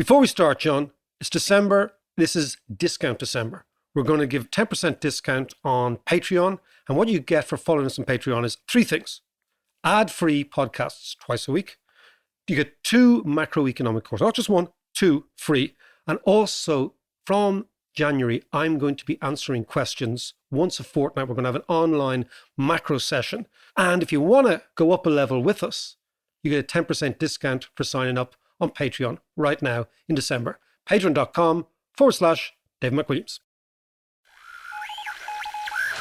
Before we start, John, it's December. This is Discount December. We're going to give 10% discount on Patreon. And what you get for following us on Patreon is three things. Ad-free podcasts twice a week. You get 2 macroeconomic courses, not just 1, 2 free. And also from January, I'm going to be answering questions once a fortnight. We're going to have an online macro session. And if you want to go up a level with us, you get a 10% discount for signing up on Patreon right now in December. Patreon.com/Dave McWilliams.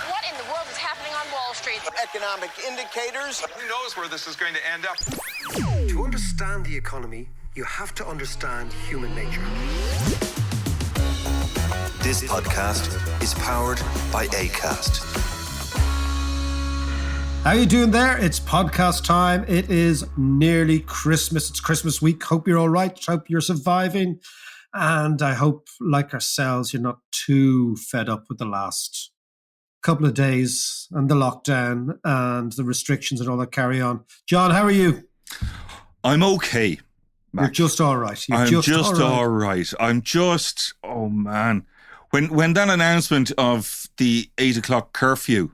What in the world is happening on Wall Street? Economic indicators. Who knows where this is going to end up? To understand the economy, you have to understand human nature. This podcast is powered by Acast. How you doing there? It's podcast time. It is nearly Christmas. It's Christmas week. Hope you're all right. Hope you're surviving. And I hope, like ourselves, you're not too fed up with the last couple of days and the lockdown and the restrictions and all that carry on. John, how are you? I'm okay, Mac. You're just all right. I'm just all right. I'm just, oh man. When that announcement of the 8 o'clock curfew,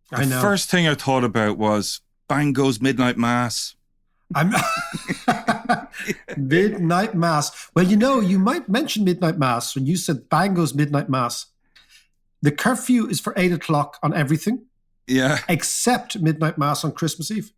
the first thing I thought about was, bang goes midnight mass. Midnight mass. Well, you might mention midnight mass when you said bang goes midnight mass. The curfew is for 8 o'clock on everything. Yeah. Except midnight mass on Christmas Eve.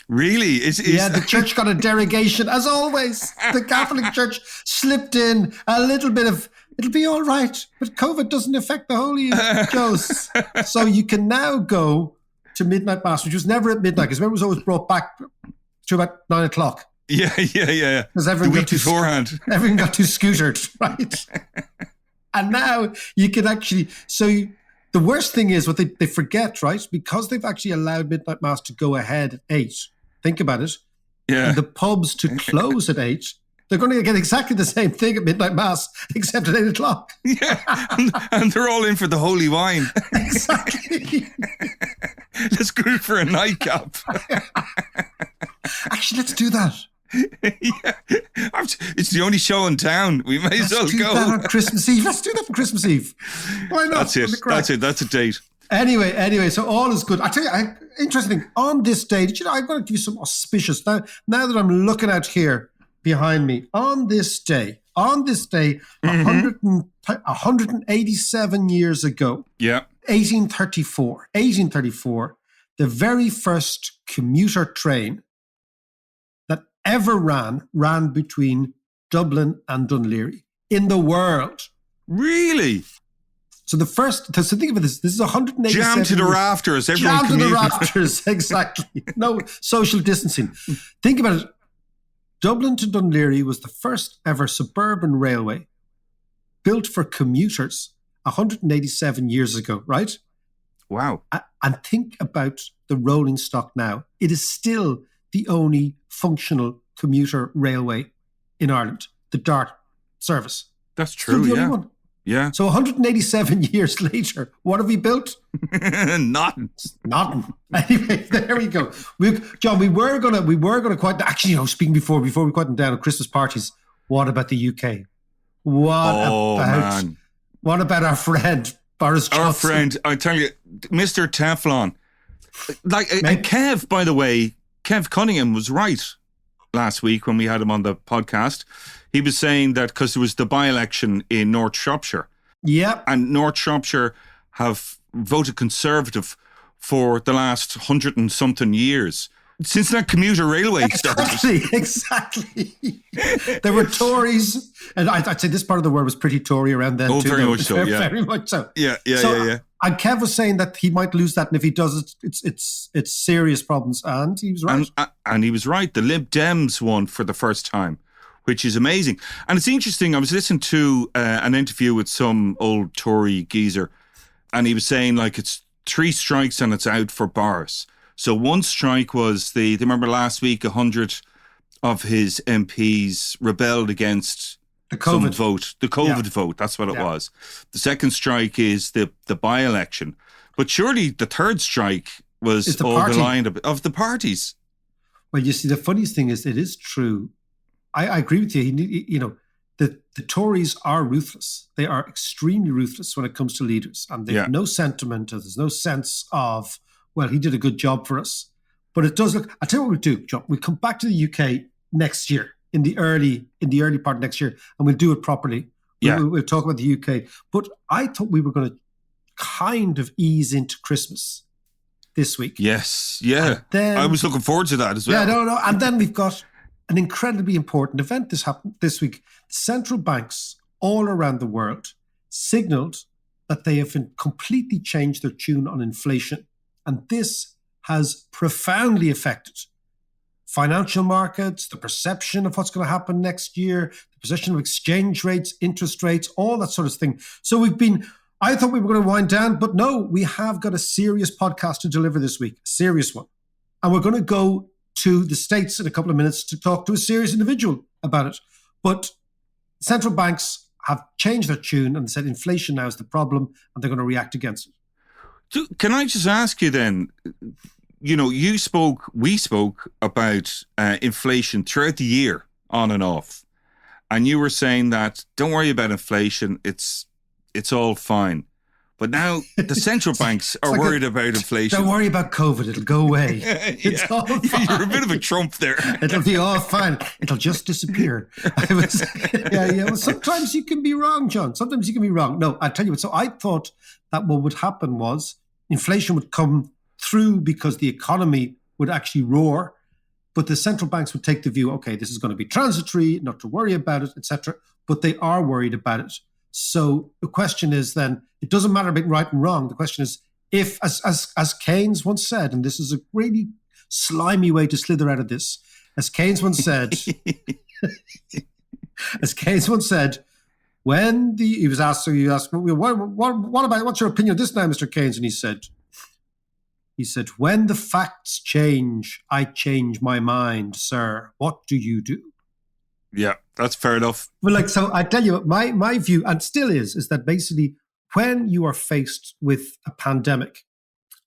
Really? Yeah, the church got a derogation, as always. The Catholic Church slipped in a little bit of, it'll be all right, but COVID doesn't affect the holy Joes. So you can now go to midnight mass, which was never at midnight, because remember it was always brought back to about 9 o'clock. Yeah. Because the week beforehand. Everything got too scootered, right? And now you can actually, the worst thing is what they forget, right? Because they've actually allowed midnight mass to go ahead at 8. Think about it. Yeah. And the pubs to close at 8. They're going to get exactly the same thing at midnight mass, except at 8 o'clock. Yeah. And they're all in for the holy wine. Exactly. Let's go for a nightcap. Actually, let's do that. Yeah. It's the only show in town. We may as well Let's do go. that on Christmas Eve. Let's do that on Christmas Eve. Why not? That's it. That's a date. Anyway, so all is good. I tell you, interesting. On this day, I'm going to give you some auspicious. Now that I'm looking out here behind me, on this day, 187 years ago, 1834, the very first commuter train that ever ran between Dublin and Dunleary in the world. Really? So think of it, this is 187 Jam to the rafters. Jam to the rafters, exactly. No social distancing. Think about it. Dublin to Dunleary was the first ever suburban railway built for commuters 187 years ago, right? Wow. And think about the rolling stock now. It is still the only functional commuter railway in Ireland, the DART service. That's true, still the only one. Yeah. So 187 years later, what have we built? Nothing. Anyway, there we go. John, we were gonna quite actually, speaking before we quieted down on Christmas parties. What about the UK? What about our friend Boris Johnson? Our friend, I tell you, Mr. Teflon. And Kev, by the way, Kev Cunningham was right last week when we had him on the podcast. He was saying that because there was the by-election in North Shropshire. Yeah. And North Shropshire have voted Conservative for the last 100 and something years. Since that commuter railway started. Exactly. There were Tories, and I'd say this part of the world was pretty Tory around then too. Very much so, yeah. Very much so. Yeah. And Kev was saying that he might lose that, and if he does, it's serious problems, and he was right. And he was right. The Lib Dems won for the first time, which is amazing. And it's interesting, I was listening to an interview with some old Tory geezer, and he was saying it's 3 strikes and it's out for Boris. So one strike was they remember last week 100 of his MPs rebelled against the COVID vote. The COVID vote, that's what it was. The second strike is the by-election. But surely the third strike was all the line of the parties. Well, you see, the funniest thing is it is true. I agree with you. You know, the Tories are ruthless. They are extremely ruthless when it comes to leaders, and they have no sentiment. Or there's no sense of, well, he did a good job for us. But it does look. I'll tell you what we'll do, John. We'll come back to the UK next year, in the early part of next year, and we'll do it properly. Yeah. We'll talk about the UK. But I thought we were going to kind of ease into Christmas this week. Yes, yeah. Then, I was looking forward to that as well. Yeah, no. And then we've got an incredibly important event. This happened this week. Central banks all around the world signaled that they have completely changed their tune on inflation. And this has profoundly affected financial markets, the perception of what's going to happen next year, the position of exchange rates, interest rates, all that sort of thing. So I thought we were going to wind down, but no, we have got a serious podcast to deliver this week, a serious one. And we're going to go to the States in a couple of minutes to talk to a serious individual about it. But central banks have changed their tune and said inflation now is the problem, and they're going to react against it. So can I just ask you then, you know, we spoke about inflation throughout the year, on and off. And you were saying that, don't worry about inflation, it's all fine. But now the central banks are worried about inflation. Don't worry about COVID, it'll go away. It's all fine. You're a bit of a Trump there. It'll be all fine. It'll just disappear. Well, sometimes you can be wrong, John. Sometimes you can be wrong. No, I tell you what. So I thought that what would happen was inflation would come through because the economy would actually roar, but the central banks would take the view, okay, this is going to be transitory, not to worry about it, etc. But they are worried about it. So the question is then, it doesn't matter about right and wrong. The question is, if, as Keynes once said, and this is a really slimy way to slither out of this, as Keynes once said, when he was asked, what about, what's your opinion of this now, Mr. Keynes? And he said, when the facts change, I change my mind, sir. What do you do? Yeah, that's fair enough. Well, so I tell you, my view, and still is that basically when you are faced with a pandemic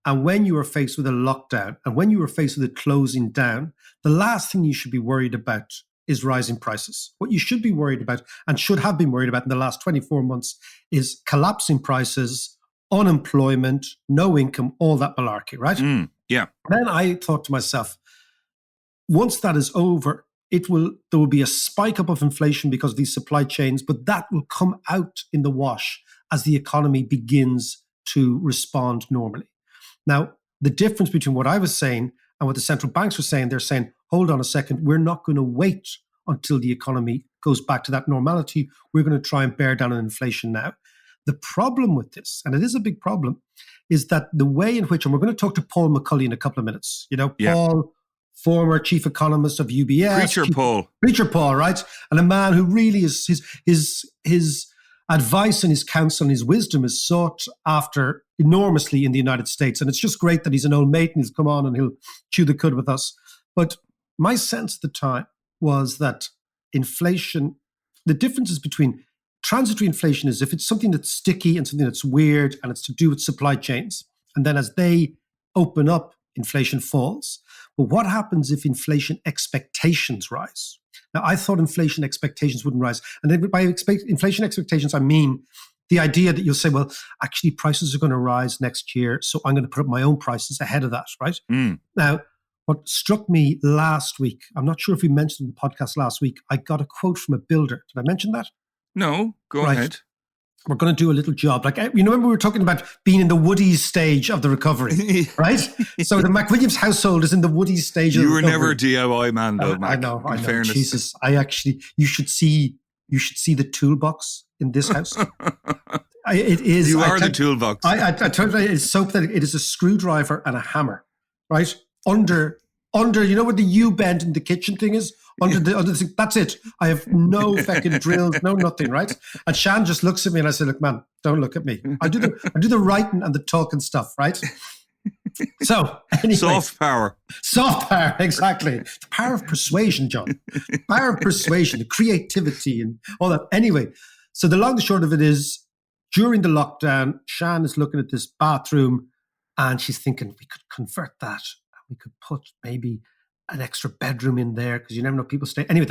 and when you are faced with a lockdown and when you are faced with a closing down, the last thing you should be worried about is rising prices. What you should be worried about and should have been worried about in the last 24 months is collapsing prices, unemployment, no income, all that malarkey, right? Yeah. Then I thought to myself, once that is over, there will be a spike up of inflation because of these supply chains, but that will come out in the wash as the economy begins to respond normally. Now, the difference between what I was saying and what the central banks were saying, they're saying, hold on a second, we're not going to wait until the economy goes back to that normality. We're going to try and bear down on inflation now. The problem with this, and it is a big problem, is that the way in which, and we're going to talk to Paul McCulley in a couple of minutes, Paul, former chief economist of UBS. Preacher Paul, right? And a man who really is, his advice and his counsel and his wisdom is sought after enormously in the United States. And it's just great that he's an old mate and he's come on and he'll chew the cud with us. But my sense at the time was that inflation, the differences between transitory inflation is if it's something that's sticky and something that's weird and it's to do with supply chains. And then as they open up, inflation falls. But what happens if inflation expectations rise? Now, I thought inflation expectations wouldn't rise. And then by inflation expectations, I mean the idea that you'll say, well, actually prices are going to rise next year, so I'm going to put up my own prices ahead of that, right? Now, what struck me last week, I'm not sure if we mentioned in the podcast last week, I got a quote from a builder. Did I mention that? No, go ahead. We're going to do a little job. Like, remember we were talking about being in the Woodies stage of the recovery, right? So the McWilliams household is in the Woodies stage of the recovery. You were never a DIY man, though, Mac. I know. Fairness. Jesus, you should see the toolbox in this house. It is. You are the toolbox. I told you, it's so pathetic. It is a screwdriver and a hammer, right? Under, you know what the U-bend in the kitchen thing is? Under the thing, that's it. I have no fucking drills, no nothing, right? And Shan just looks at me and I say, look, man, don't look at me. I do the writing and the talking stuff, right? So anyway, soft power, exactly. The power of persuasion, John. Power of persuasion, the creativity and all that. Anyway, so the long and short of it is, during the lockdown, Shan is looking at this bathroom and she's thinking, we could convert that. We could put maybe an extra bedroom in there because you never know, people stay. Anyway,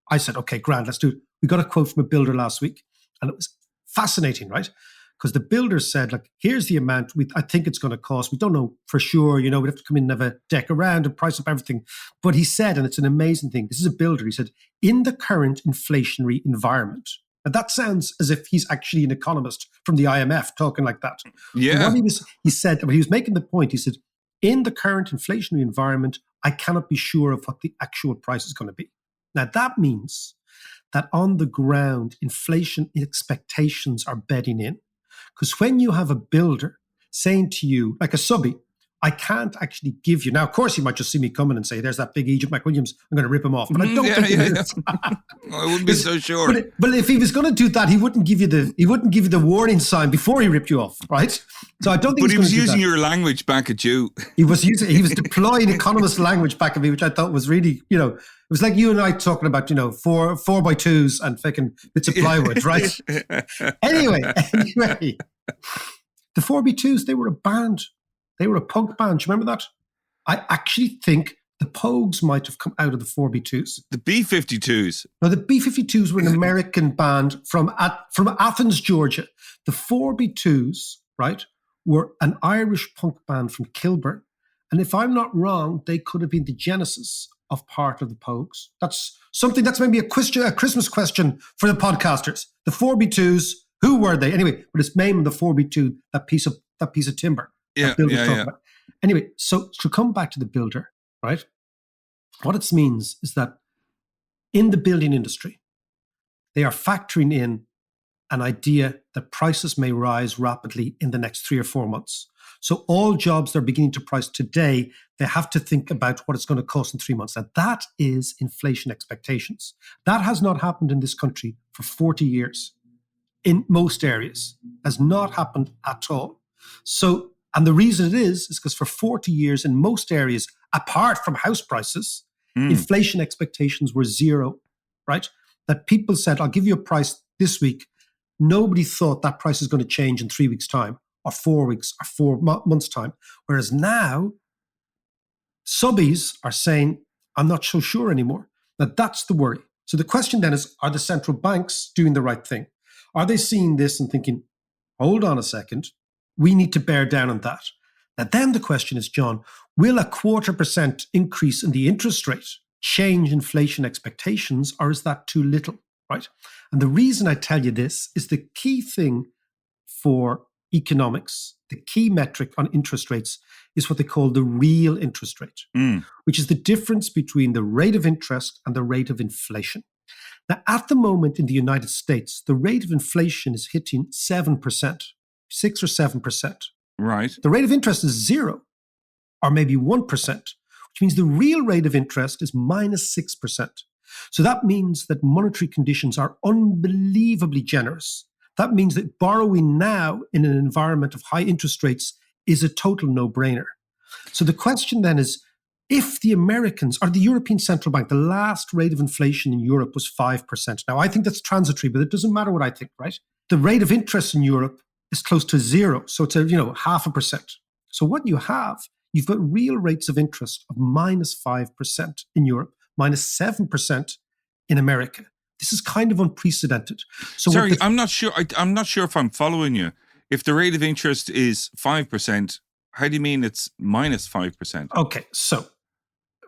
I said, okay, grand, let's do it. We got a quote from a builder last week, and it was fascinating, right? Because the builder said, like, here's the amount I think it's going to cost. We don't know for sure, we'd have to come in and have a deck around and price up everything. But he said, and it's an amazing thing, this is a builder, he said, in the current inflationary environment, and that sounds as if he's actually an economist from the IMF talking like that. Yeah. He said, when he was making the point, he said, in the current inflationary environment, I cannot be sure of what the actual price is going to be. Now, that means that on the ground, inflation expectations are bedding in. Because when you have a builder saying to you, like a subby, I can't actually give you. Now, of course, he might just see me coming and say, there's that big Egypt McWilliams, I'm going to rip him off. But I don't think it is. I wouldn't be so sure. But if he was going to do that, he wouldn't give you the warning sign before he ripped you off, right? So I don't think But he was using using your language back at you. He was deploying economist language back at me, which I thought was really, it was like you and I talking about, 4x2s and fucking bits of plywood, right? Anyway, the 4x2s, they were a band. They were a punk band. Do you remember that? I actually think the Pogues might have come out of the 4x2s. The B-52s. No, the B-52s were an American band from Athens, Georgia. The 4x2s, right, were an Irish punk band from Kilburn. And if I'm not wrong, they could have been the genesis of part of the Pogues. That's maybe a Christmas question for the podcasters. The 4x2s, who were they? Anyway, but it's named the 4x2, that piece of timber. Yeah. About. Anyway, so to come back to the builder, right? What it means is that in the building industry, they are factoring in an idea that prices may rise rapidly in the next 3 or 4 months. So all jobs they're beginning to price today, they have to think about what it's going to cost in 3 months. And that is inflation expectations. That has not happened in this country for 40 years. In most areas, has not happened at all. So, and the reason it is because for 40 years in most areas, apart from house prices, inflation expectations were zero, right? That people said, I'll give you a price this week. Nobody thought that price is going to change in 3 weeks' time or 4 weeks or 4 months' time. Whereas now, subbies are saying, I'm not so sure anymore. Now, that's the worry. So the question then is, are the central banks doing the right thing? Are they seeing this and thinking, hold on a second, we need to bear down on that? Now, then the question is, John, will a 0.25% increase in the interest rate change inflation expectations, or is that too little, right? And the reason I tell you this is the key thing for economics, the key metric on interest rates is what they call the real interest rate, which is the difference between the rate of interest and the rate of inflation. Now, at the moment in the United States, the rate of inflation is hitting 7%, 6 or 7%. Right. The rate of interest is 0 or maybe 1%, which means the real rate of interest is minus 6%. So that means that monetary conditions are unbelievably generous. That means that borrowing now in an environment of high interest rates is a total no-brainer. So the question then is, if the Americans or the European Central Bank, the last rate of inflation in Europe was 5%. Now, I think that's transitory, but it doesn't matter what I think, right? The rate of interest in Europe is close to 0. So it's 0.5%. So what you have, you've got real rates of interest of minus 5% in Europe, minus 7% in America. This is kind of unprecedented. So sorry, I'm not sure. I'm not sure if I'm following you. If the rate of interest is 5%, how do you mean it's minus 5%? Okay, so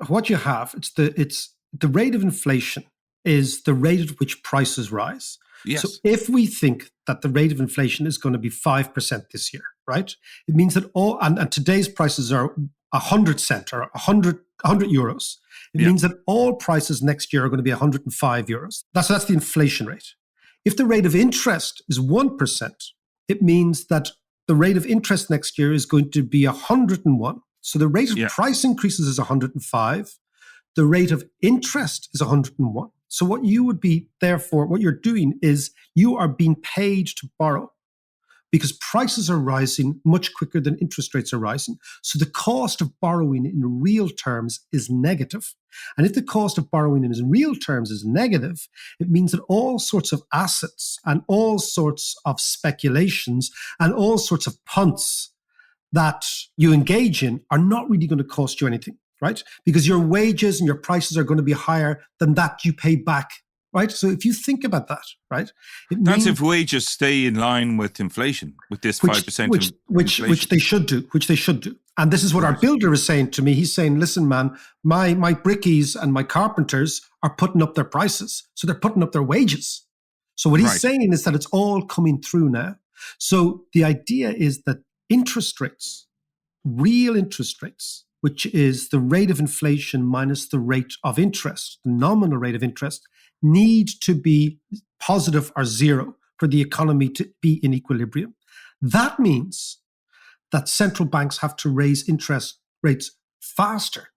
what you have, it's the rate of inflation is the rate at which prices rise. Yes. So if we think that the rate of inflation is going to be 5% this year, right? It means that and today's prices are 100 cent or 100 euros. It means that all prices next year are going to be 105 euros. That's the inflation rate. If the rate of interest is 1%, it means that the rate of interest next year is going to be 101. So the rate of price increases is 105. The rate of interest is 101. So what you would be, therefore, what you're doing is you are being paid to borrow because prices are rising much quicker than interest rates are rising. So the cost of borrowing in real terms is negative. And if the cost of borrowing in real terms is negative, it means that all sorts of assets and all sorts of speculations and all sorts of punts that you engage in are not really going to cost you anything, right? Because your wages and your prices are going to be higher than that you pay back right? So if you think about that, right? That's if wages stay in line with inflation, with this 5% which they should do, And this is what our builder is saying to me. He's saying, listen, man, my brickies and my carpenters are putting up their prices. So they're putting up their wages. So what he's saying is that it's all coming through now. So the idea is that interest rates, real interest rates, which is the rate of inflation minus the rate of interest, the nominal rate of interest, need to be positive or zero for the economy to be in equilibrium. That means that central banks have to raise interest rates faster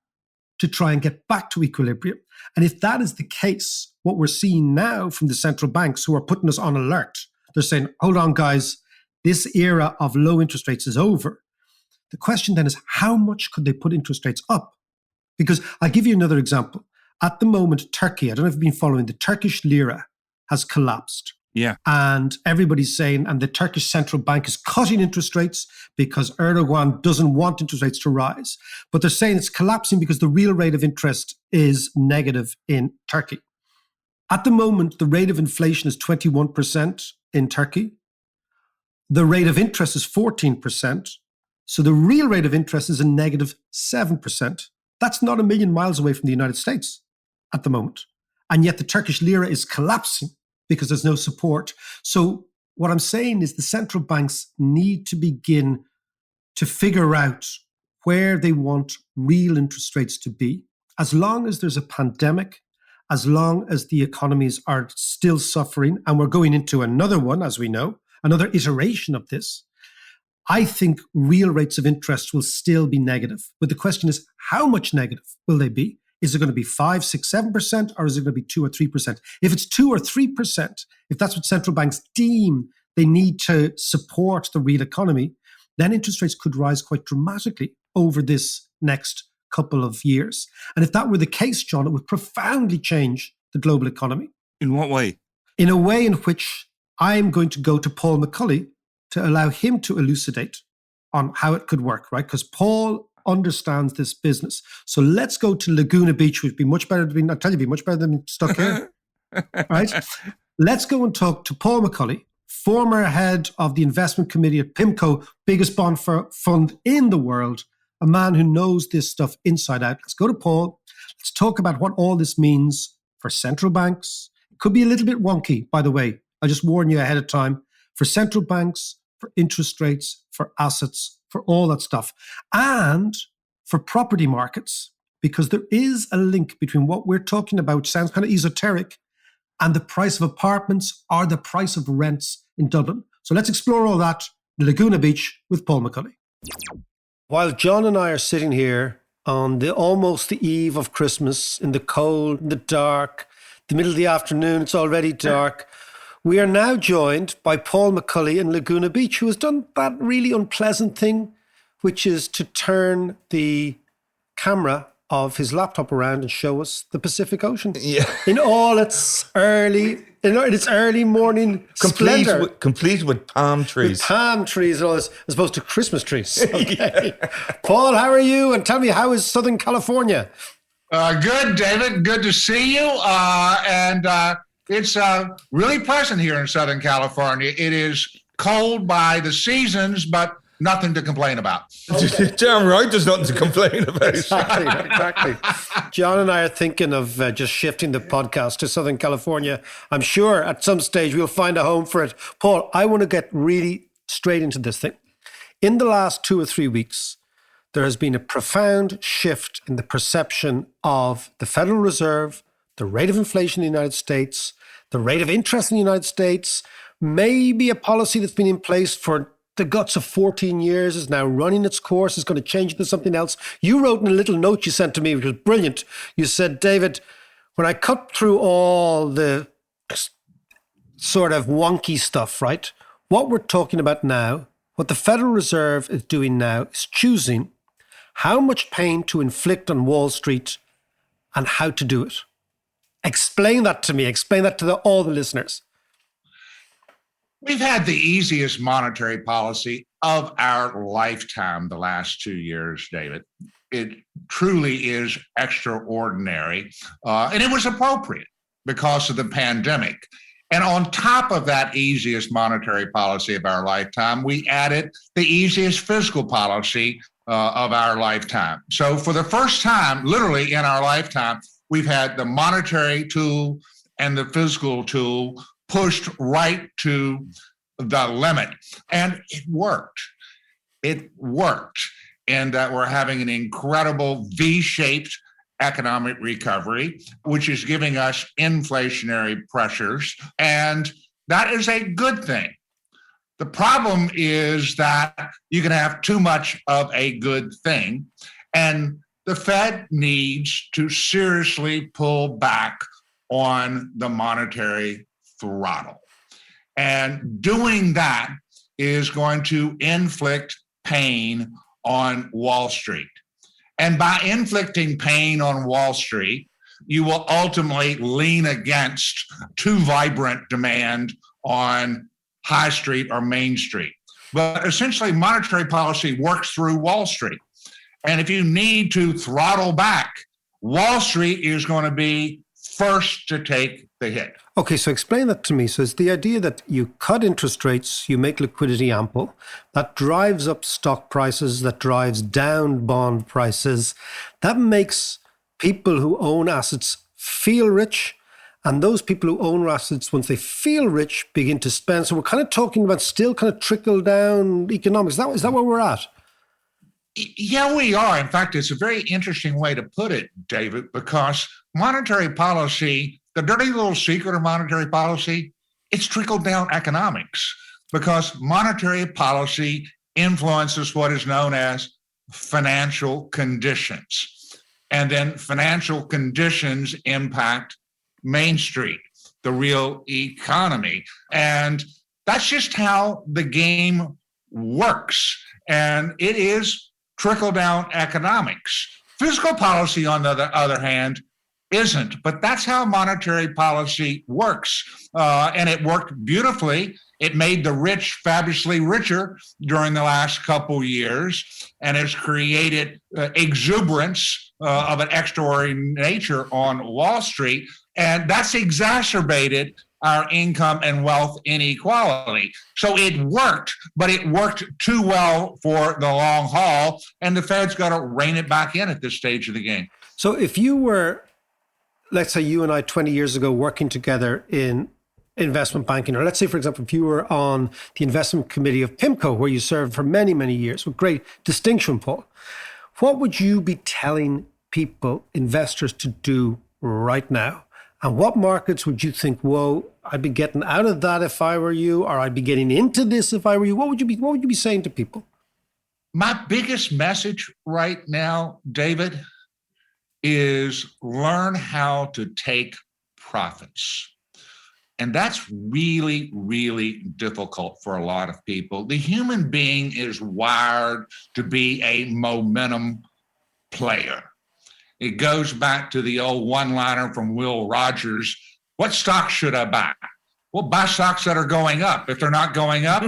to try and get back to equilibrium. And if that is the case, what we're seeing now from the central banks who are putting us on alert, they're saying, hold on, guys, this era of low interest rates is over. The question then is, how much could they put interest rates up? Because I'll give you another example. At the moment, Turkey, I don't know if you've been following, the Turkish lira has collapsed. Yeah. And everybody's saying, and the Turkish central bank is cutting interest rates because Erdogan doesn't want interest rates to rise. But they're saying it's collapsing because the real rate of interest is negative in Turkey. At the moment, the rate of inflation is 21% in Turkey. The rate of interest is 14%. So the real rate of interest is a negative 7%. That's not a million miles away from the United States at the moment. And yet the Turkish lira is collapsing because there's no support. So what I'm saying is the central banks need to begin to figure out where they want real interest rates to be. As long as there's a pandemic, as long as the economies are still suffering, and we're going into another one, as we know, another iteration of this, I think real rates of interest will still be negative. But the question is, how much negative will they be? Is it going to be 5, 6, 7%, or is it going to be 2 or 3%? If it's 2 or 3%, if that's what central banks deem they need to support the real economy, then interest rates could rise quite dramatically over this next couple of years. And if that were the case, John, it would profoundly change the global economy. In what way? In a way in which I'm going to go to Paul McCulley to allow him to elucidate on how it could work, right? Because Paul understands this business. So let's go to Laguna Beach, which would be much better than, I'll tell you, be much better than stuck here, right? Let's go and talk to Paul McCulley, former head of the investment committee at PIMCO, biggest bond fund in the world, a man who knows this stuff inside out. Let's go to Paul. Let's talk about what all this means for central banks. It could be a little bit wonky, by the way. I'll just warn you ahead of time. For central banks, for interest rates, for assets, for all that stuff, and for property markets, because there is a link between what we're talking about, which sounds kind of esoteric, and the price of apartments or the price of rents in Dublin. So let's explore all that in Laguna Beach with Paul McCulley. While John and I are sitting here on almost the eve of Christmas, in the cold, in the dark, the middle of the afternoon, it's already dark. We are now joined by Paul McCulley in Laguna Beach, who has done that really unpleasant thing, which is to turn the camera of his laptop around and show us the Pacific Ocean. Yeah. In all its early morning splendor. Complete with palm trees. With palm trees and all this, as opposed to Christmas trees. Okay. Yeah. Paul, how are you? And tell me, how is Southern California? Good, David. Good to see you. It's really pleasant here in Southern California. It is cold by the seasons, but nothing to complain about. Okay. Damn right, there's nothing to complain about. Exactly. John and I are thinking of just shifting the podcast to Southern California. I'm sure at some stage we'll find a home for it. Paul, I want to get really straight into this thing. In the last 2 or 3 weeks, there has been a profound shift in the perception of the Federal Reserve, the rate of inflation in the United States, the rate of interest in the United States, maybe a policy that's been in place for the guts of 14 years is now running its course, is going to change into something else. You wrote in a little note you sent to me, which was brilliant. You said, David, when I cut through all the sort of wonky stuff, right? What we're talking about now, what the Federal Reserve is doing now is choosing how much pain to inflict on Wall Street and how to do it. Explain that to me. Explain that to all the listeners. We've had the easiest monetary policy of our lifetime the last 2 years, David. It truly is extraordinary, and it was appropriate. because of the pandemic. And on top of that easiest monetary policy of our lifetime, we added the easiest fiscal policy of our lifetime. So for the first time, literally in our lifetime, we've had the monetary tool and the fiscal tool pushed right to the limit. And it worked. It worked in that we're having an incredible V-shaped economic recovery, which is giving us inflationary pressures. And that is a good thing. The problem is that you can have too much of a good thing. And the Fed needs to seriously pull back on the monetary throttle. And doing that is going to inflict pain on Wall Street. And by inflicting pain on Wall Street, you will ultimately lean against too vibrant demand on High Street or Main Street. But essentially, monetary policy works through Wall Street. And if you need to throttle back, Wall Street is going to be first to take the hit. Okay, so explain that to me. So it's the idea that you cut interest rates, you make liquidity ample, that drives up stock prices, that drives down bond prices. That makes people who own assets feel rich. And those people who own assets, once they feel rich, begin to spend. So we're kind of talking about still kind of trickle down economics. Is that where we're at? Yeah, we are. In fact, it's a very interesting way to put it, David, because monetary policy, the dirty little secret of monetary policy, it's trickle down economics, because monetary policy influences what is known as financial conditions. And then financial conditions impact Main Street, the real economy. And that's just how the game works. And it is trickle down economics. Fiscal policy, on the other hand, isn't, but that's how monetary policy works. And it worked beautifully. It made the rich fabulously richer during the last couple years, and has created exuberance of an extraordinary nature on Wall Street. And that's exacerbated our income and wealth inequality. So it worked, but it worked too well for the long haul, and the Fed's got to rein it back in at this stage of the game. So if you were, let's say you and I 20 years ago working together in investment banking, or let's say, for example, if you were on the investment committee of PIMCO, where you served for many, many years with great distinction, Paul, what would you be telling people, investors, to do right now? And what markets would you think, whoa, I'd be getting out of that if I were you, or I'd be getting into this if I were you? What would you be saying to people? My biggest message right now, David, is learn how to take profits. And that's really, really difficult for a lot of people. The human being is wired to be a momentum player. It goes back to the old one-liner from Will Rogers. What stocks should I buy? Well, buy stocks that are going up. If they're not going up,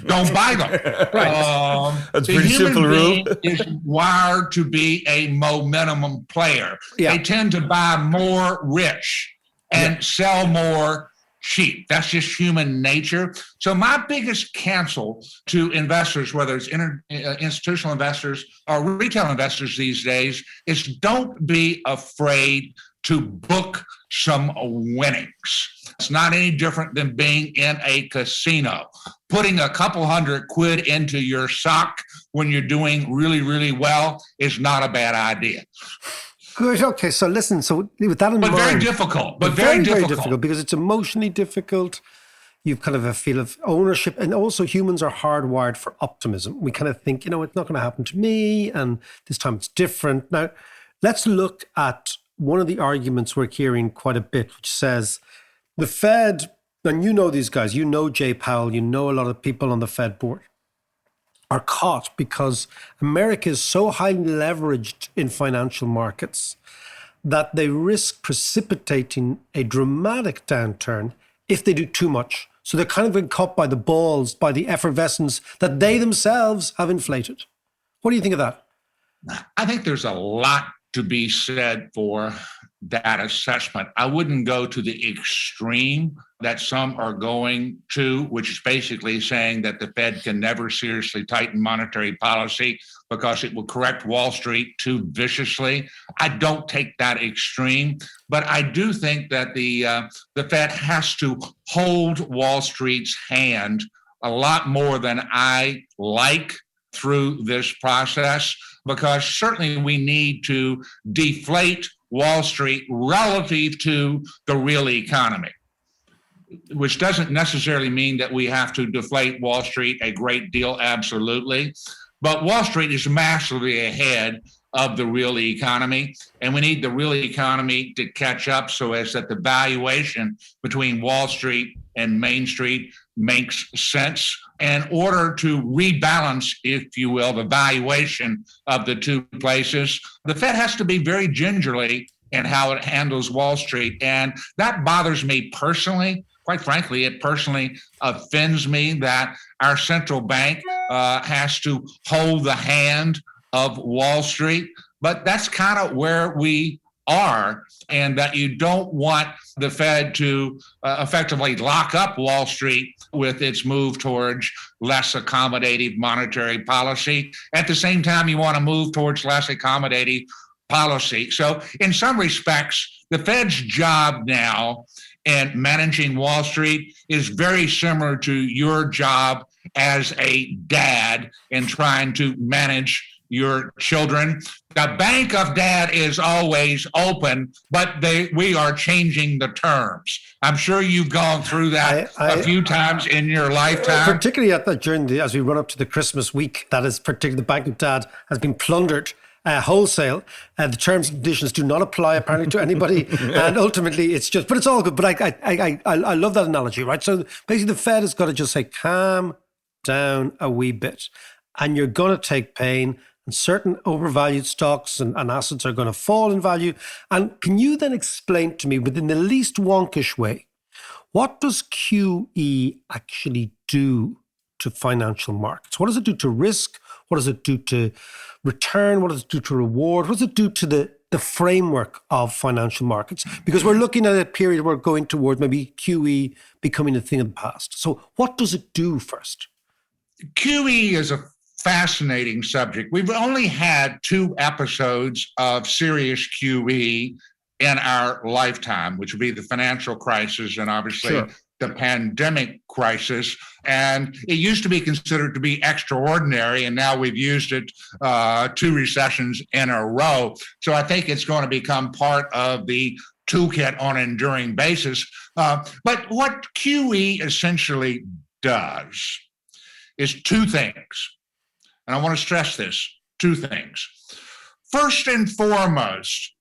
don't buy them. Right. That's a pretty simple rule. The human being is wired to be a momentum player. Yeah. They tend to buy more rich and sell more cheap. That's just human nature. So my biggest counsel to investors, whether it's institutional investors or retail investors these days, is don't be afraid to book some winnings. It's not any different than being in a casino. Putting a couple $100 into your sock when you're doing really, really well is not a bad idea. Good. Okay. So listen. So with that in mind, very difficult. But very difficult because it's emotionally difficult. You've kind of a feel of ownership, and also humans are hardwired for optimism. We kind of think, it's not going to happen to me, and this time it's different. Now, let's look at one of the arguments we're hearing quite a bit, which says the Fed, and you know these guys, you know Jay Powell, you know a lot of people on the Fed board, are caught because America is so highly leveraged in financial markets that they risk precipitating a dramatic downturn if they do too much. So they're kind of been caught by the balls, by the effervescence that they themselves have inflated. What do you think of that? I think there's a lot to be said for that assessment. I wouldn't go to the extreme that some are going to, which is basically saying that the Fed can never seriously tighten monetary policy because it will correct Wall Street too viciously. I don't take that extreme, but I do think that the Fed has to hold Wall Street's hand a lot more than I like through this process, because certainly we need to deflate Wall Street relative to the real economy, which doesn't necessarily mean that we have to deflate Wall Street a great deal, absolutely. But Wall Street is massively ahead of the real economy, and we need the real economy to catch up so as that the valuation between Wall Street and Main Street makes sense in order to rebalance, if you will, the valuation of the two places. The Fed has to be very gingerly in how it handles Wall Street, and that bothers me personally. Quite frankly, it personally offends me that our central bank has to hold the hand of Wall Street, but that's kind of where we are, and that you don't want the Fed to effectively lock up Wall Street with its move towards less accommodative monetary policy. At the same time, you want to move towards less accommodative policy. So in some respects, the Fed's job now in managing Wall Street is very similar to your job as a dad in trying to manage your children. The bank of dad is always open, but we are changing the terms. I'm sure you've gone through that a few times in your lifetime. Particularly as we run up to the Christmas week, that is particularly the bank of dad has been plundered wholesale. The terms and conditions do not apply apparently to anybody, and ultimately it's just. But it's all good. But I love that analogy, right? So basically, the Fed has got to just say, calm down a wee bit, and you're going to take pain. And certain overvalued stocks and assets are going to fall in value. And can you then explain to me, within the least wonkish way, what does QE actually do to financial markets? What does it do to risk? What does it do to return? What does it do to reward? What does it do to the framework of financial markets? Because we're looking at a period where we're going towards maybe QE becoming a thing of the past. So what does it do first? QE is a fascinating subject. We've only had 2 episodes of serious QE in our lifetime, which would be the financial crisis and obviously the pandemic crisis. And it used to be considered to be extraordinary, and now we've used it 2 recessions in a row. So I think it's going to become part of the toolkit on an enduring basis. But what QE essentially does is 2 things. And I want to stress this, 2 things. First and foremost,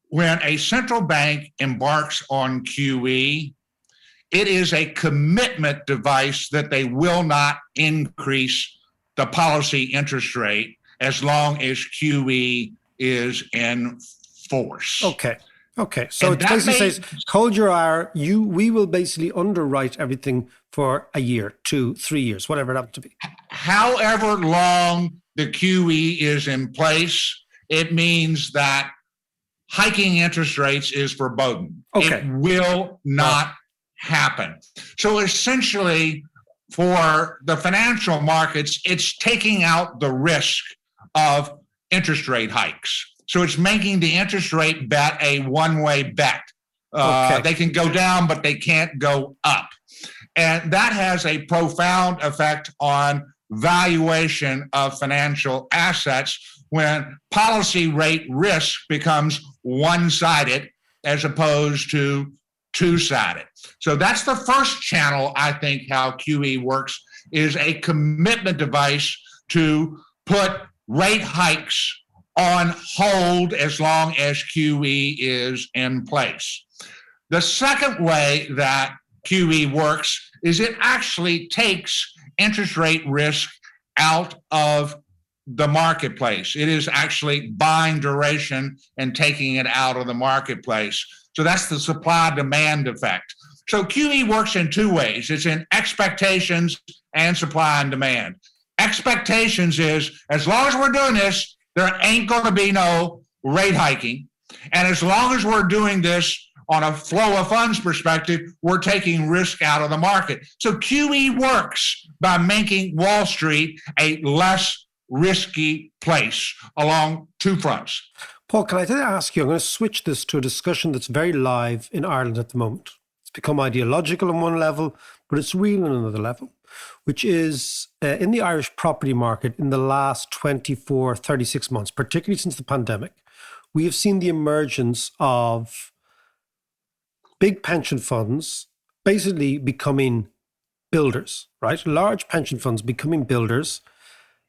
when a central bank embarks on QE, it is a commitment device that they will not increase the policy interest rate as long as QE is in force. Okay. So it basically says, hold your ire. We will basically underwrite everything for a year, 2, 3 years, whatever it happens to be. However long the QE is in place, it means that hiking interest rates is verboten. Okay. It will not happen. So essentially, for the financial markets, it's taking out the risk of interest rate hikes. So it's making the interest rate bet a one-way bet. They can go down, but they can't go up. And that has a profound effect on valuation of financial assets when policy rate risk becomes one-sided as opposed to two-sided. So that's the first channel, I think, how QE works, is a commitment device to put rate hikes on hold as long as QE is in place. The second way that QE works is it actually takes interest rate risk out of the marketplace. It is actually buying duration and taking it out of the marketplace. So that's the supply-demand effect. So QE works in 2 ways. It's in expectations and supply and demand. Expectations is, as long as we're doing this, there ain't going to be no rate hiking. And as long as we're doing this on a flow of funds perspective, we're taking risk out of the market. So QE works by making Wall Street a less risky place along two fronts. Paul, can I ask you, I'm going to switch this to a discussion that's very live in Ireland at the moment. It's become ideological on one level, but it's real on another level, which is in the Irish property market in the last 24, 36 months, particularly since the pandemic, we have seen the emergence of big pension funds basically becoming builders, right? Large pension funds becoming builders,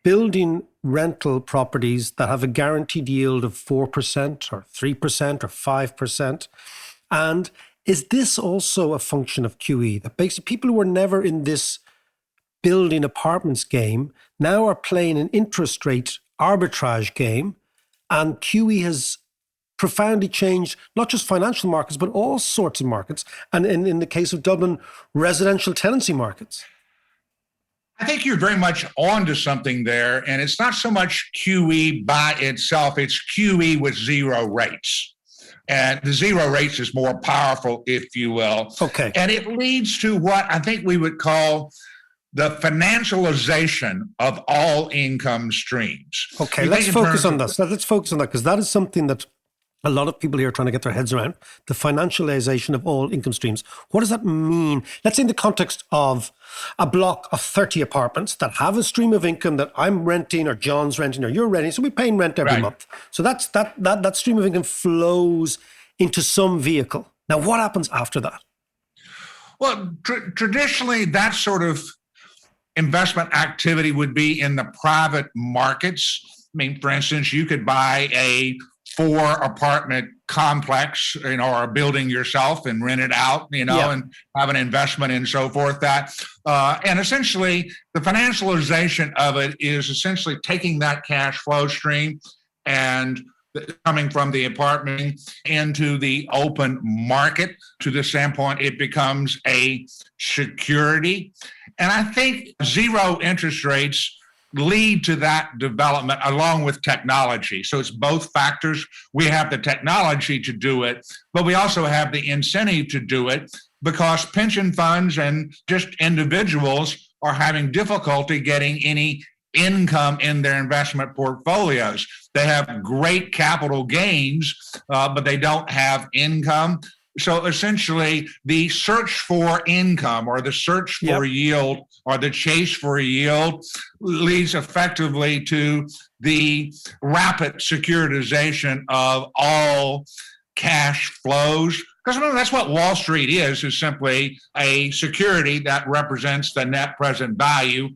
building rental properties that have a guaranteed yield of 4% or 3% or 5%. And is this also a function of QE? That basically people who were never in this building apartments game now are playing an interest rate arbitrage game, and QE has profoundly changed not just financial markets, but all sorts of markets. And in the case of Dublin, residential tenancy markets. I think you're very much onto something there. And it's not so much QE by itself, it's QE with zero rates. And the zero rates is more powerful, if you will. Okay. And it leads to what I think we would call the financialization of all income streams. Okay, let's focus on this. Let's focus on that, because that is something that a lot of people here are trying to get their heads around, the financialization of all income streams. What does that mean? Let's say in the context of a block of 30 apartments that have a stream of income that I'm renting or John's renting or you're renting. So we're paying rent every month. So that stream of income flows into some vehicle. Now, what happens after that? Well, traditionally, that sort of investment activity would be in the private markets. I mean, for instance, you could buy a 4-apartment complex, or a building yourself and rent it out, and have an investment and so forth. And essentially, the financialization of it is essentially taking that cash flow stream and coming from the apartment into the open market. To the standpoint, it becomes a security. And I think zero interest rates lead to that development along with technology. So it's both factors. We have the technology to do it, but we also have the incentive to do it because pension funds and just individuals are having difficulty getting any income in their investment portfolios. They have great capital gains, but they don't have income. So essentially, the search for income or the search for yield or the chase for yield leads effectively to the rapid securitization of all cash flows. Because remember, that's what Wall Street is simply a security that represents the net present value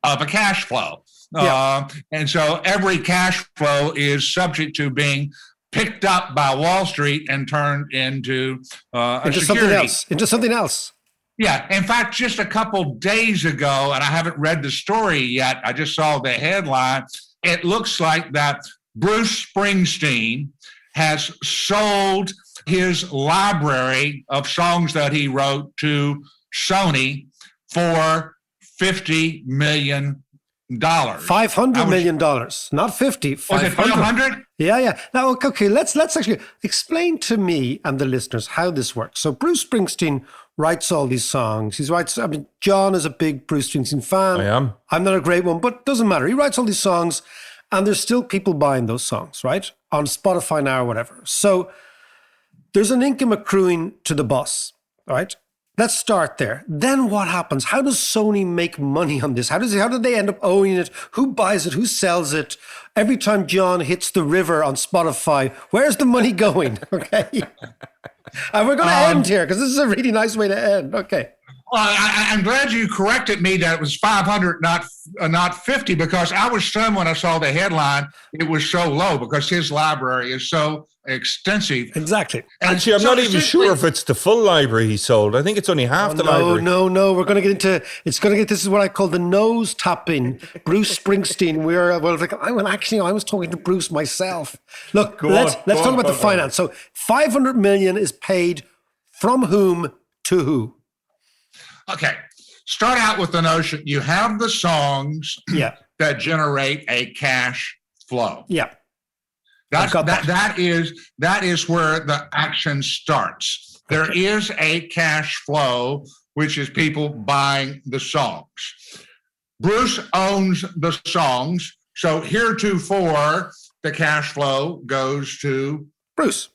of a cash flow. And so every cash flow is subject to being picked up by Wall Street and turned into into something else. Yeah. In fact, just a couple days ago, and I haven't read the story yet, I just saw the headline. It looks like that Bruce Springsteen has sold his library of songs that he wrote to Sony for $50 million. $500 million, not 50. Was it 500? Yeah. Now, okay, let's actually explain to me and the listeners how this works. So Bruce Springsteen writes all these songs. John is a big Bruce Springsteen fan. I am. I'm not a great one, but it doesn't matter. He writes all these songs, and there's still people buying those songs, right? On Spotify now or whatever. So there's an income accruing to the boss, right? Let's start there. Then what happens? How does Sony make money on this? How do they end up owning it? Who buys it? Who sells it? Every time John hits the river on Spotify, where's the money going? Okay. And we're going to end here because this is a really nice way to end. Okay. Well, I'm glad you corrected me that it was 500, not 50, because I was stunned when I saw the headline. It was so low because his library is so extensive. Exactly. And actually, I'm not even sure if it's the full library he sold. I think it's only half the library. No. We're going to get into. This is what I call the nose tapping. Bruce Springsteen. I was talking to Bruce myself. Look, let's talk about the finance. So 500 million is paid from whom to who? Okay, start out with the notion you have the songs that generate a cash flow. Yeah. That is where the action starts. There is a cash flow, which is people buying the songs. Bruce owns the songs, so heretofore the cash flow goes to Bruce.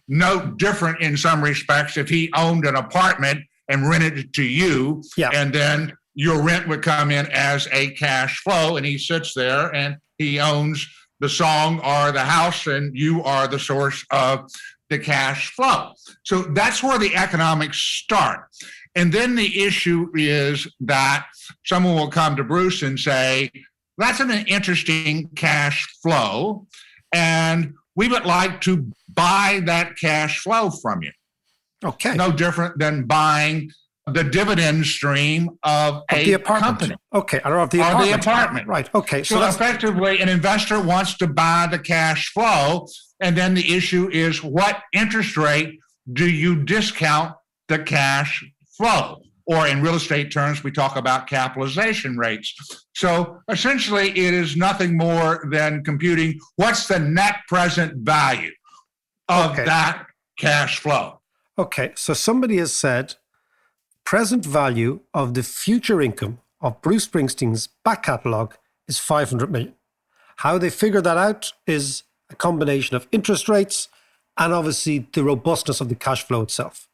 No different in some respects if he owned an apartment and rented it to you, and then your rent would come in as a cash flow, and he sits there and he owns the song or the house, and you are the source of the cash flow. So that's where the economics start. And then the issue is that someone will come to Bruce and say, that's an interesting cash flow, and we would like to buy that cash flow from you. Okay. No different than buying the dividend stream of the a apartment. company. Okay, or of the apartment. Right, okay. So effectively, an investor wants to buy the cash flow, and then the issue is what interest rate do you discount the cash flow? Or in real estate terms, we talk about capitalization rates. So essentially, it is nothing more than computing what's the net present value of that cash flow. Okay, so somebody has said present value of the future income of Bruce Springsteen's back catalogue is 500 million. How they figure that out is a combination of interest rates and obviously the robustness of the cash flow itself.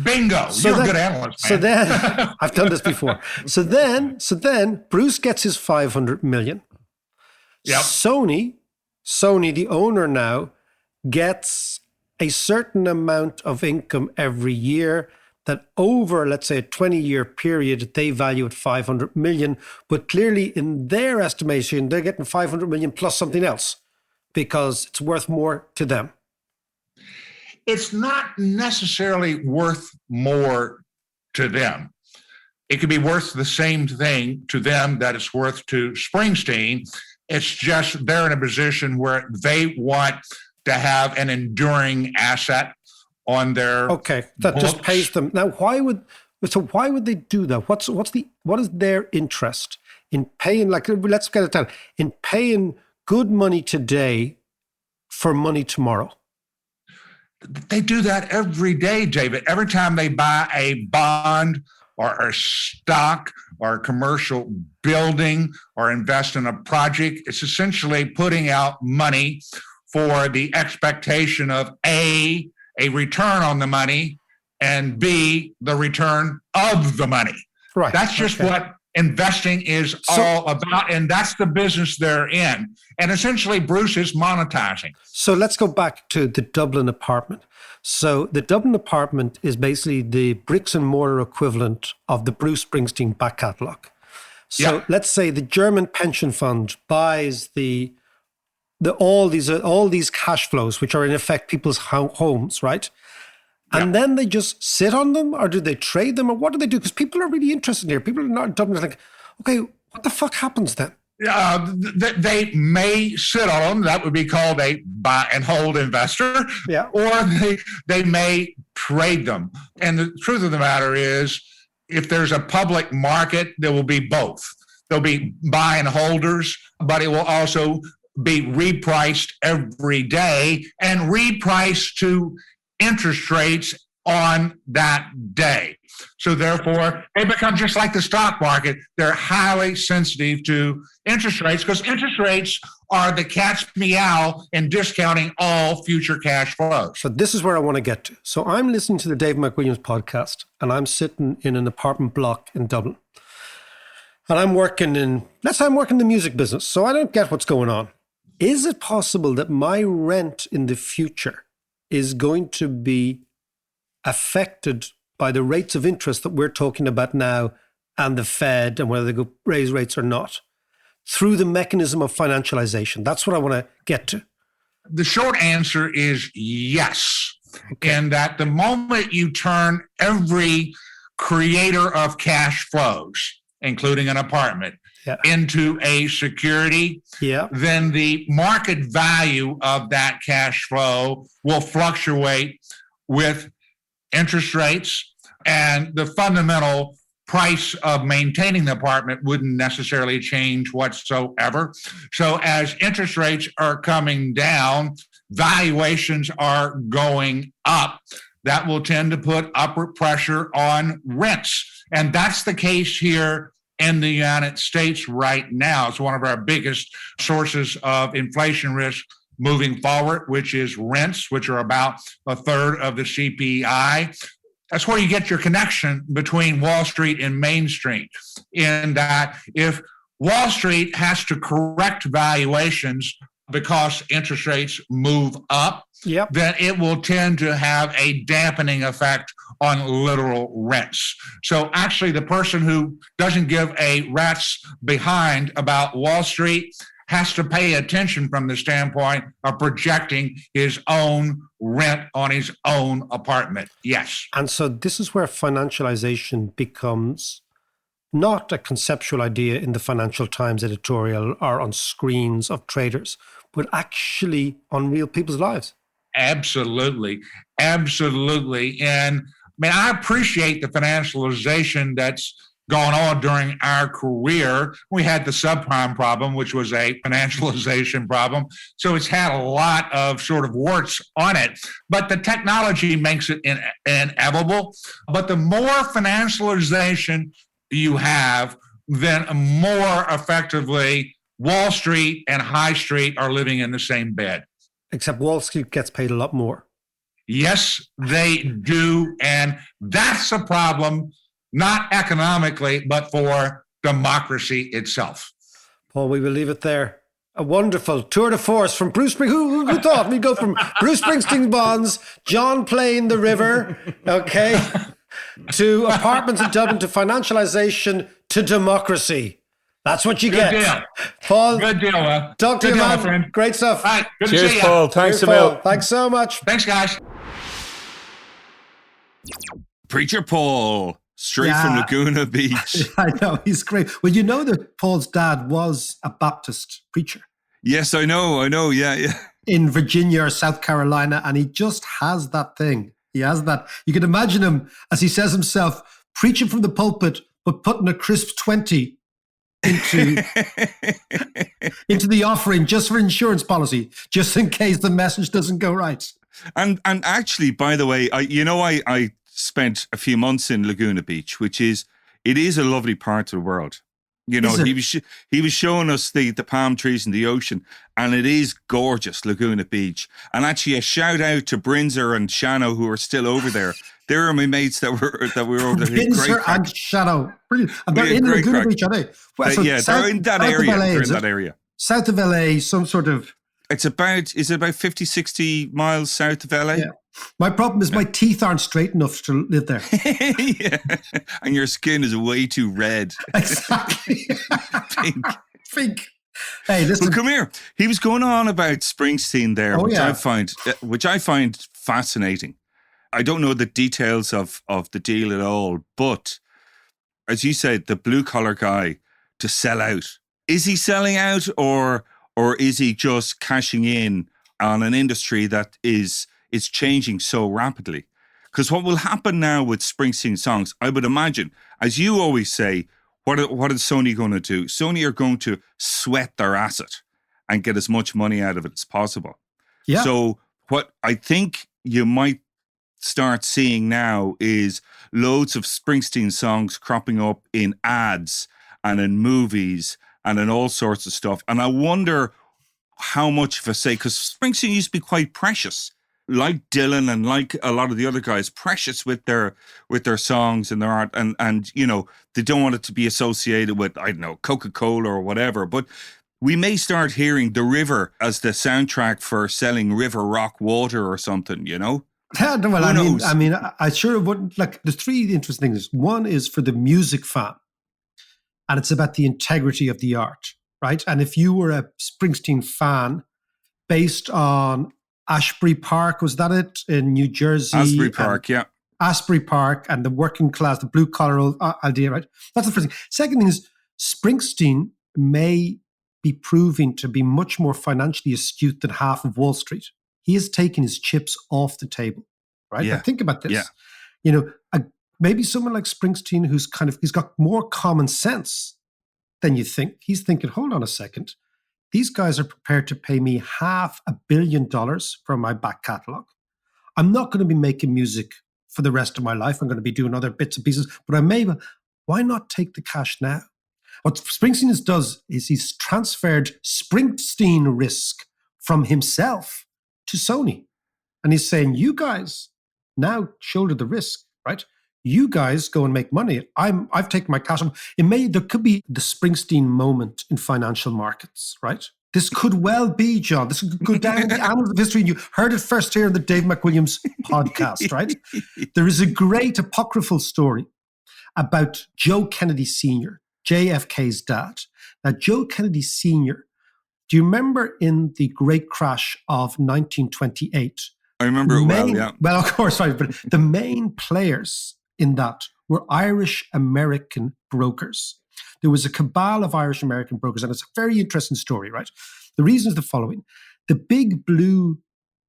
Bingo. You're a good analyst, man. So then, I've done this before. So then Bruce gets his 500 million. Yep. Sony, the owner now, gets a certain amount of income every year that over, let's say, a 20-year period, they value at 500 million. But clearly in their estimation, they're getting 500 million plus something else because it's worth more to them. It's not necessarily worth more to them. It could be worth the same thing to them that it's worth to Springsteen. It's just they're in a position where they want to have an enduring asset on their that books. Just pays them. Now, why would they do that? What is their interest in paying, like, let's get it down, in paying good money today for money tomorrow? They do that every day, David. Every time they buy a bond or a stock or a commercial building or invest in a project, it's essentially putting out money for the expectation of A, a return on the money, and B, the return of the money. Right. That's just what investing is all about, and that's the business they're in. And essentially, Bruce is monetizing. So let's go back to the Dublin apartment. So the Dublin apartment is basically the bricks and mortar equivalent of the Bruce Springsteen back catalogue. So let's say the German pension fund buys all these cash flows, which are in effect people's homes, right? And then they just sit on them, or do they trade them, or what do they do? Because people are really interested here. People are not Dublin like, okay, what the fuck happens then? They may sit on them. That would be called a buy and hold investor. Yeah. Or they may trade them. And the truth of the matter is, if there's a public market, there will be both. There'll be buy and holders, but it will also be repriced every day and repriced to interest rates on that day. So therefore, they become just like the stock market. They're highly sensitive to interest rates because interest rates are the cat's meow in discounting all future cash flows. So this is where I want to get to. So I'm listening to the Dave McWilliams podcast, and I'm sitting in an apartment block in Dublin. And I'm working in the music business, so I don't get what's going on. Is it possible that my rent in the future is going to be affected by the rates of interest that we're talking about now and the Fed and whether they go raise rates or not through the mechanism of financialization? That's what I want to get to. The short answer is yes. And that the moment you turn every creator of cash flows, including an apartment, into a security, then the market value of that cash flow will fluctuate with interest rates and the fundamental price of maintaining the apartment wouldn't necessarily change whatsoever. So as interest rates are coming down, valuations are going up. That will tend to put upward pressure on rents. And that's the case here in the United States right now. It's one of our biggest sources of inflation risk moving forward, which is rents, which are about a third of the CPI. That's where you get your connection between Wall Street and Main Street, in that if Wall Street has to correct valuations because interest rates move up, then it will tend to have a dampening effect on literal rents. So actually, the person who doesn't give a rat's behind about Wall Street has to pay attention from the standpoint of projecting his own rent on his own apartment. Yes. And so this is where financialization becomes not a conceptual idea in the Financial Times editorial or on screens of traders, but actually on real people's lives. Absolutely. Absolutely. And I mean, I appreciate the financialization that's gone on during our career. We had the subprime problem, which was a financialization problem. So it's had a lot of sort of warts on it, but the technology makes it inevitable. But the more financialization you have, then more effectively Wall Street and High Street are living in the same bed. Except Wall Street gets paid a lot more. Yes, they do. And that's a problem, not economically, but for democracy itself. Paul, we will leave it there. A wonderful tour de force from Bruce Springsteen. Who thought we'd go from Bruce Springsteen bonds, John playing the river, okay, to apartments in Dublin, to financialization, to democracy. That's what you get. Good deal. Paul, good deal. Talk to good you, deal, man. Friend. Great stuff. All right, good Cheers, to see you. Paul. Thanks Cheers, a Paul. million. Thanks so much. Thanks, guys. Preacher Paul, straight from Laguna Beach. I know, he's great. Well, you know that Paul's dad was a Baptist preacher. Yes, I know. Yeah. In Virginia or South Carolina, and he just has that thing. He has that. You can imagine him, as he says himself, preaching from the pulpit, but putting a crisp 20 into the offering just for insurance policy, just in case the message doesn't go right. And actually, by the way, I spent a few months in Laguna Beach, it is a lovely part of the world. You know, he was showing us the palm trees and the ocean, and it is gorgeous, Laguna Beach. And actually, a shout out to Brinzer and Shano, who are still over there. They were my mates that were over there. Brinzer and Shano, brilliant. And they're in Laguna Beach, are they? They're in that area. They're in that area. South of LA, some sort of. Is it about 50, 60 miles south of LA? Yeah. My problem is my teeth aren't straight enough to live there. Yeah. And your skin is way too red. Exactly. Pink. Hey, listen. Well, come here. He was going on about Springsteen there, which I find fascinating. I don't know the details of the deal at all, but as you said, the blue collar guy to sell out. Is he selling out or is he just cashing in on an industry that is changing so rapidly? Because what will happen now with Springsteen songs, I would imagine, as you always say, what is Sony going to do? Sony are going to sweat their asset and get as much money out of it as possible. Yeah. So what I think you might start seeing now is loads of Springsteen songs cropping up in ads and in movies and in all sorts of stuff. And I wonder how much of a say, because Springsteen used to be quite precious, like Dylan and like a lot of the other guys, precious with their songs and their art, and you know, they don't want it to be associated with, I don't know, Coca-Cola or whatever. But we may start hearing The River as the soundtrack for selling River Rock water or something, you know? Yeah, well, I mean, I sure wouldn't. Like, there's three interesting things. One is for the music fan, and it's about the integrity of the art, right? And if you were a Springsteen fan based on Asbury Park, was that it, in New Jersey? Asbury Park, yeah. Asbury Park and the working class, the blue collar idea, right? That's the first thing. Second thing is Springsteen may be proving to be much more financially astute than half of Wall Street. He has taken his chips off the table, right? Yeah. Now think about this. Yeah. You know, maybe someone like Springsteen, he's got more common sense than you think. He's thinking, hold on a second. These guys are prepared to pay me $500 million for my back catalogue. I'm not going to be making music for the rest of my life. I'm going to be doing other bits and pieces, but why not take the cash now? What Springsteen does is he's transferred Springsteen risk from himself to Sony. And he's saying, you guys now shoulder the risk, right? You guys go and make money. I've taken my cash. There could be the Springsteen moment in financial markets, right? This could well be, John. This could go down in the annals of history. And you heard it first here in the Dave McWilliams podcast, right? There is a great apocryphal story about Joe Kennedy Sr., JFK's dad. Now, Joe Kennedy Sr., do you remember in the great crash of 1928? I remember it well, yeah. Well, of course, right. But the main players in that were Irish-American brokers. There was a cabal of Irish-American brokers, and it's a very interesting story, right? The reason is the following. The big blue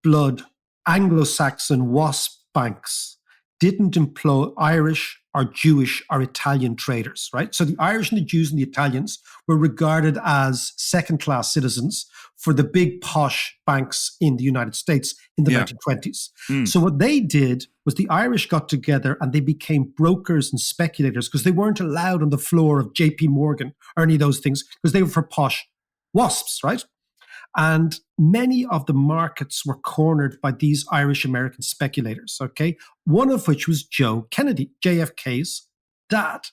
blood Anglo-Saxon WASP banks didn't employ Irish or Jewish or Italian traders, right? So the Irish and the Jews and the Italians were regarded as second-class citizens for the big posh banks in the United States in the 1920s. So what they did was the Irish got together and they became brokers and speculators because they weren't allowed on the floor of JP Morgan or any of those things because they were for posh WASPs, right? And many of the markets were cornered by these Irish-American speculators, okay? One of which was Joe Kennedy, JFK's dad.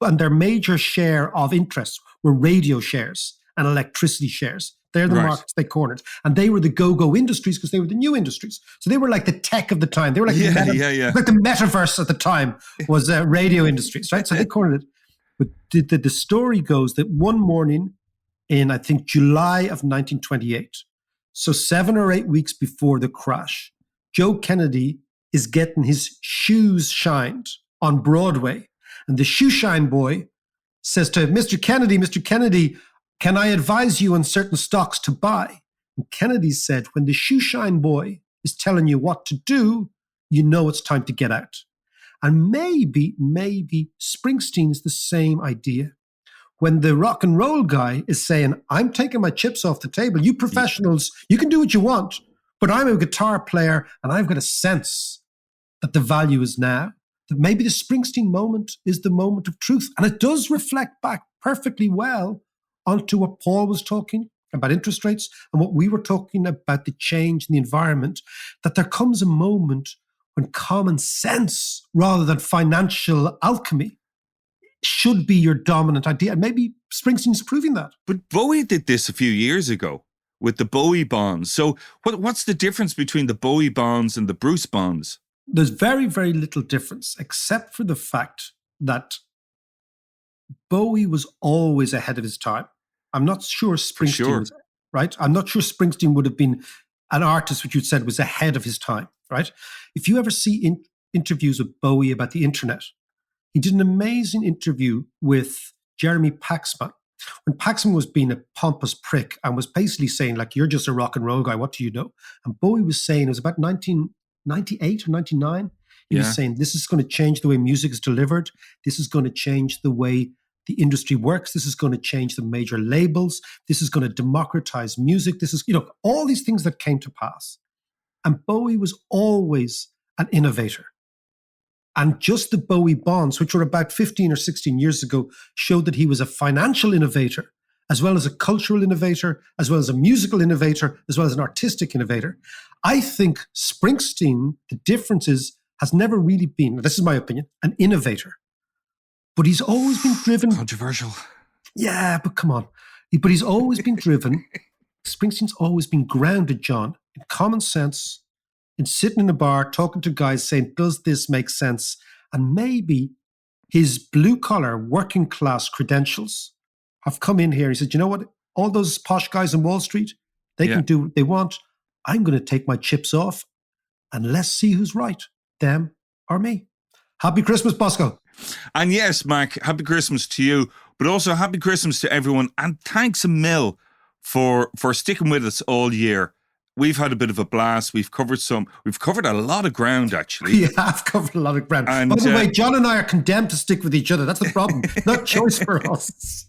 And their major share of interest were radio shares and electricity shares. They're the markets they cornered. And they were the go-go industries because they were the new industries. So they were like the tech of the time. They were like, like the metaverse at the time was radio industries, right? So they cornered it. But the story goes that one morning in, I think, July of 1928, so 7 or 8 weeks before the crash, Joe Kennedy is getting his shoes shined on Broadway. And the shoe shine boy says to Mr. Kennedy, can I advise you on certain stocks to buy? And Kennedy said, when the shoe shine boy is telling you what to do, you know it's time to get out. And maybe Springsteen's the same idea. When the rock and roll guy is saying, I'm taking my chips off the table, you professionals, you can do what you want, but I'm a guitar player and I've got a sense that the value is now, that maybe the Springsteen moment is the moment of truth. And it does reflect back perfectly well onto what Paul was talking about interest rates and what we were talking about the change in the environment, that there comes a moment when common sense rather than financial alchemy should be your dominant idea. And maybe Springsteen's proving that. But Bowie did this a few years ago with the Bowie bonds. So what's the difference between the Bowie bonds and the Bruce bonds? There's very, very little difference, except for the fact that Bowie was always ahead of his time. I'm not sure Springsteen was, right? I'm not sure Springsteen would have been an artist which you'd said was ahead of his time, right? If you ever see interviews with Bowie about the internet, he did an amazing interview with Jeremy Paxman. When Paxman was being a pompous prick and was basically saying, like, you're just a rock and roll guy, what do you know? And Bowie was saying, it was about 1998 or 99, he was saying, this is going to change the way music is delivered. This is going to change the way the industry works. This is going to change the major labels. This is going to democratize music. This is, all these things that came to pass. And Bowie was always an innovator. And just the Bowie bonds, which were about 15 or 16 years ago, showed that he was a financial innovator, as well as a cultural innovator, as well as a musical innovator, as well as an artistic innovator. I think Springsteen, the difference is, has never really been, this is my opinion, an innovator. But he's always been driven. Controversial. Yeah, but come on. But he's always been driven. Springsteen's always been grounded, John, in common sense, in sitting in a bar, talking to guys saying, does this make sense? And maybe his blue-collar, working-class credentials have come in here. He said, you know what? All those posh guys on Wall Street, they can do what they want. I'm going to take my chips off and let's see who's right, them or me. Happy Christmas, Bosco. And yes, Mark, happy Christmas to you, but also happy Christmas to everyone. And thanks a mil for sticking with us all year. we've had a bit of a blast. We've covered a lot of ground, actually. We have covered a lot of ground. And, by the way, John and I are condemned to stick with each other. That's the problem. Not choice for us.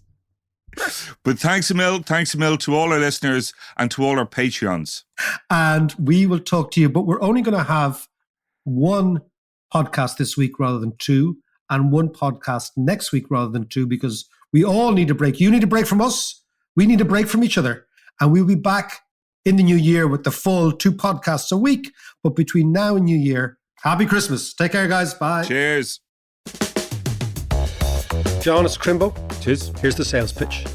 But thanks a mil to all our listeners and to all our Patreons. And we will talk to you, but we're only going to have one podcast this week rather than two, and one podcast next week rather than two, because we all need a break. You need a break from us. We need a break from each other. And we'll be back in the new year with the full 2 podcasts a week. But between now and New Year, happy Christmas. Take care, guys. Bye. Cheers. John, it's Crimbo. Cheers. Here's the sales pitch.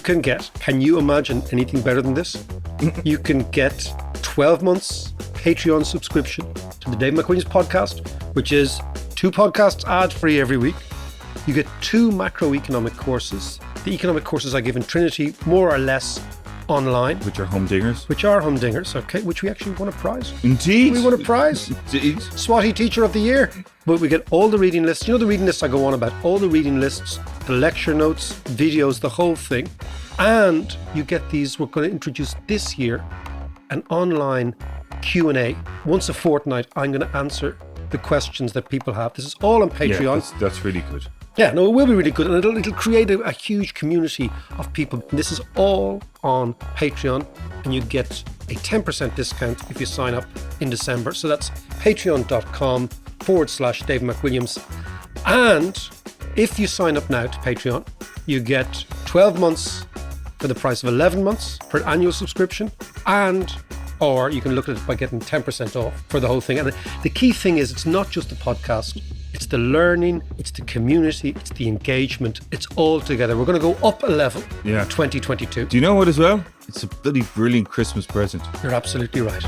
Can you imagine anything better than this? You can get 12 months Patreon subscription to the Dave McWilliams podcast, which is 2 podcasts ad-free every week. You get 2 macroeconomic courses. The economic courses I give in Trinity, more or less online. Which are humdingers. Okay, which we actually won a prize. Indeed. We won a prize. Indeed. Swati Teacher of the Year. But we get all the reading lists. You know the reading lists I go on about? All the reading lists, the lecture notes, videos, the whole thing. And you get these, we're going to introduce this year, an online Q&A. Once a fortnight, I'm going to answer the questions that people have. This is all on Patreon. Yeah, that's really good. Yeah, no, it will be really good, and it'll create a huge community of people. This is all on Patreon, and you get a 10% discount if you sign up in December. So that's patreon.com/Dave McWilliams. And if you sign up now to Patreon, you get 12 months for the price of 11 months for an annual subscription, or you can look at it by getting 10% off for the whole thing. And the key thing is, it's not just the podcast. It's the learning, it's the community, it's the engagement. It's all together. We're going to go up a level in 2022. Do you know what as well? It's a bloody brilliant Christmas present. You're absolutely right.